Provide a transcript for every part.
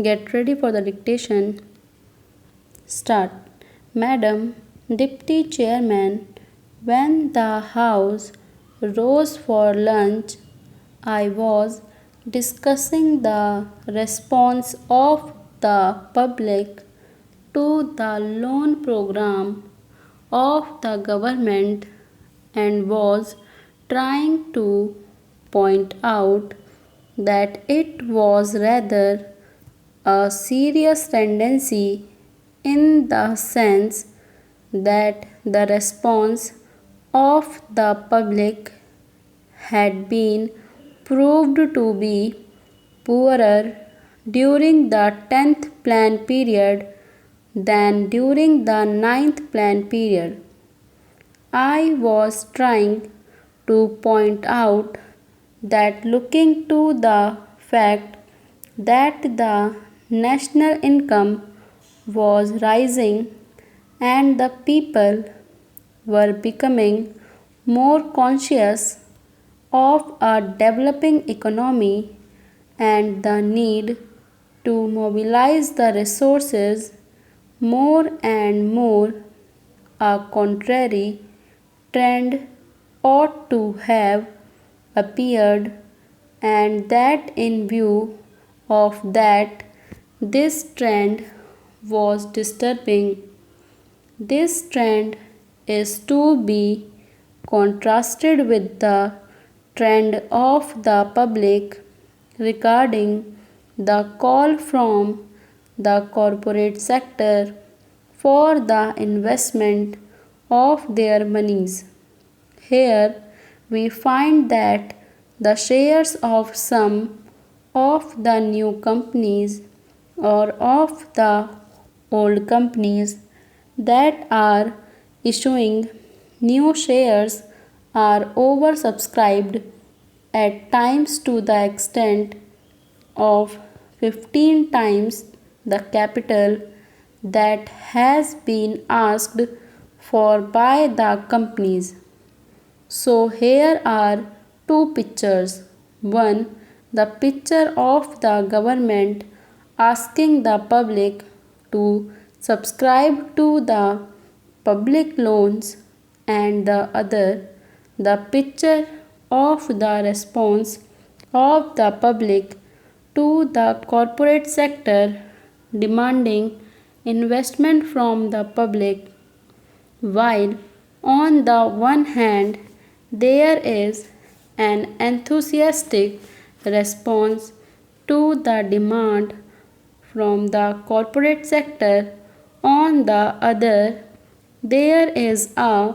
Get ready for the dictation. Start. Madam Deputy Chairman, when the House rose for lunch, I was discussing the response of the public to the loan program of the government and was trying to point out that it was rather a serious tendency in the sense that the response of the public had been proved to be poorer during the 10th plan period than during the 9th plan period. I was trying to point out that looking to the fact that the national income was rising and the people were becoming more conscious of a developing economy and the need to mobilize the resources more and more, a contrary trend ought to have appeared, and that in view of that, this trend was disturbing. This trend is to be contrasted with the trend of the public regarding the call from the corporate sector for the investment of their monies. Here we find that the shares of some of the new companies or of the old companies that are issuing new shares are oversubscribed at times to the extent of 15 times the capital that has been asked for by the companies. So here are two pictures. One, the picture of the government asking the public to subscribe to the public loans, and the other, the picture of the response of the public to the corporate sector demanding investment from the public. While on the one hand there is an enthusiastic response to the demand from the corporate sector, on the other there is a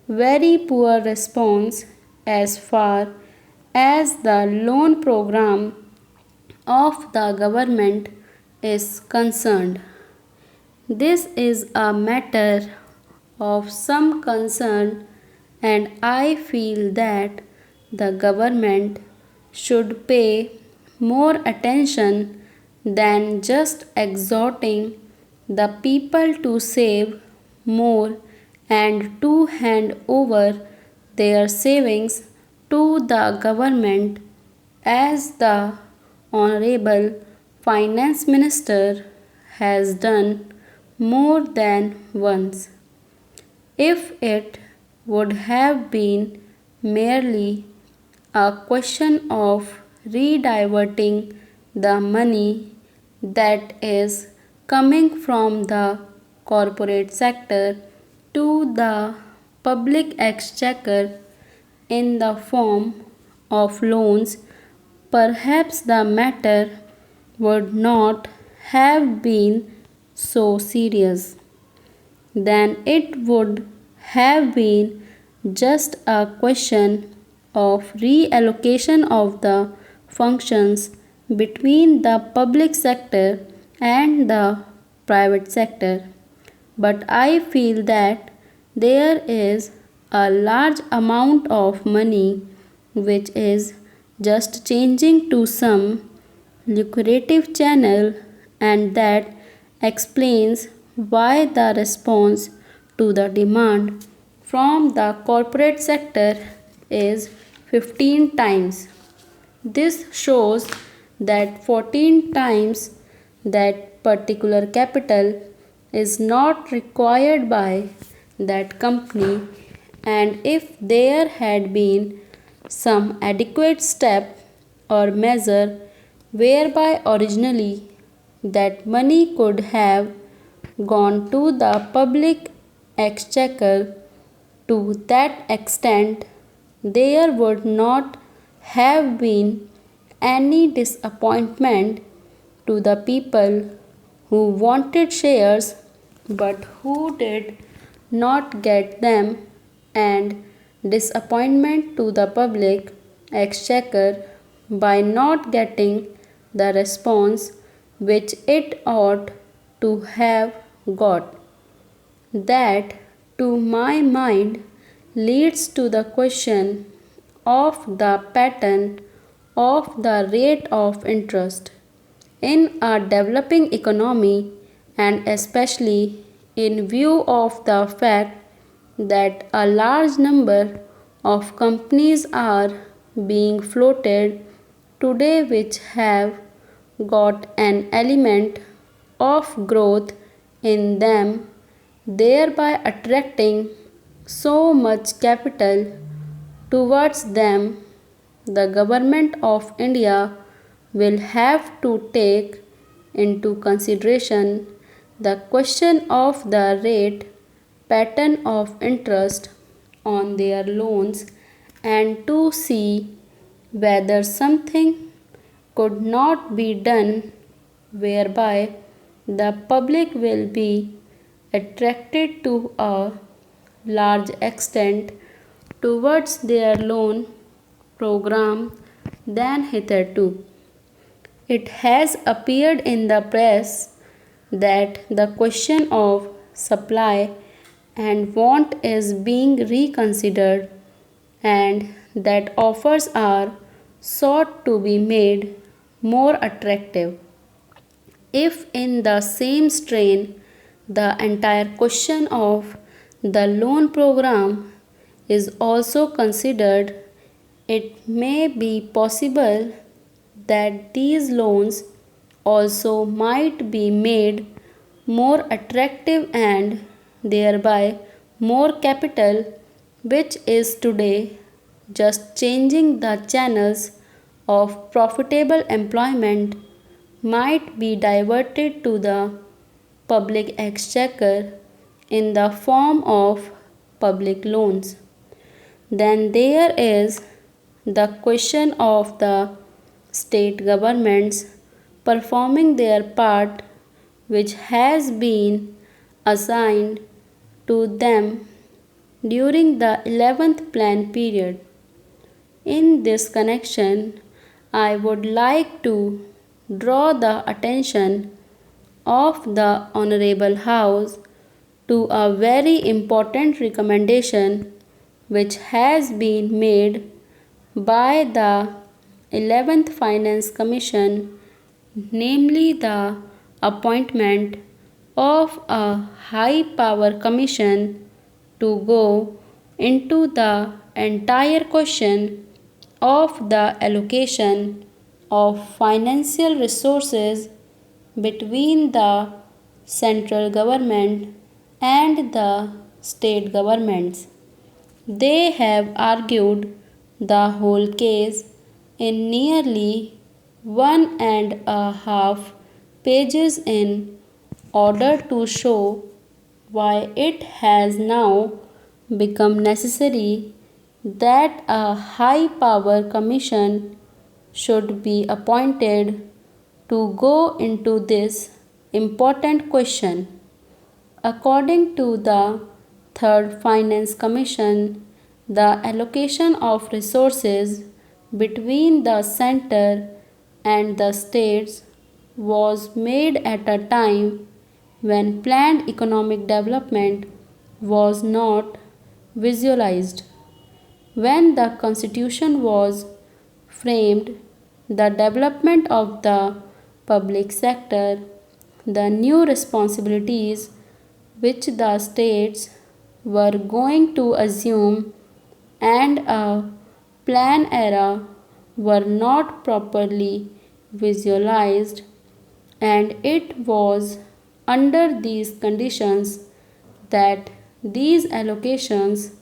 very poor response as far as the loan program of the government is concerned. This is a matter of some concern, and I feel that the government should pay more attention than just exhorting the people to save more and to hand over their savings to the government, as the Honorable Finance Minister has done more than once. If it would have been merely a question of rediverting the money that is coming from the corporate sector to the public exchequer in the form of loans, perhaps the matter would not have been so serious. Then it would have been just a question of reallocation of the functions between the public sector and the private sector. But I feel that there is a large amount of money which is just changing to some lucrative channel, and that explains why the response to the demand from the corporate sector is 15 times. This shows that 14 times that particular capital is not required by that company, and if there had been some adequate step or measure whereby originally that money could have gone to the public exchequer, to that extent there would not have been any disappointment to the people who wanted shares but who did not get them, and disappointment to the public exchequer by not getting the response which it ought to have got. That, to my mind, leads to the question of the pattern of the rate of interest in a developing economy, and especially in view of the fact that a large number of companies are being floated today which have got an element of growth in them, thereby attracting so much capital towards them. The government of India will have to take into consideration the question of the rate pattern of interest on their loans, and to see whether something could not be done whereby the public will be attracted to a large extent towards their loan program than hitherto. It has appeared in the press that the question of supply and want is being reconsidered, and that offers are sought to be made more attractive. If in the same strain the entire question of the loan program is also considered, it may be possible that these loans also might be made more attractive, and thereby more capital, which is today just changing the channels of profitable employment, might be diverted to the public exchequer in the form of public loans. Then there is the question of the state governments performing their part which has been assigned to them during the 11th plan period. In this connection, I would like to draw the attention of the Honorable House to a very important recommendation which has been made by the 11th Finance Commission, namely the appointment of a high power commission to go into the entire question of the allocation of financial resources between the central government and the state governments. They have argued the whole case in nearly 1.5 pages in order to show why it has now become necessary that a high power commission should be appointed to go into this important question. According to the Third Finance Commission, the allocation of resources between the center and the states was made at a time when planned economic development was not visualized. When the Constitution was framed, the development of the public sector, the new responsibilities which the states were going to assume, and a plan era were not properly visualized. and it was under these conditions that these allocations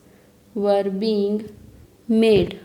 were being made.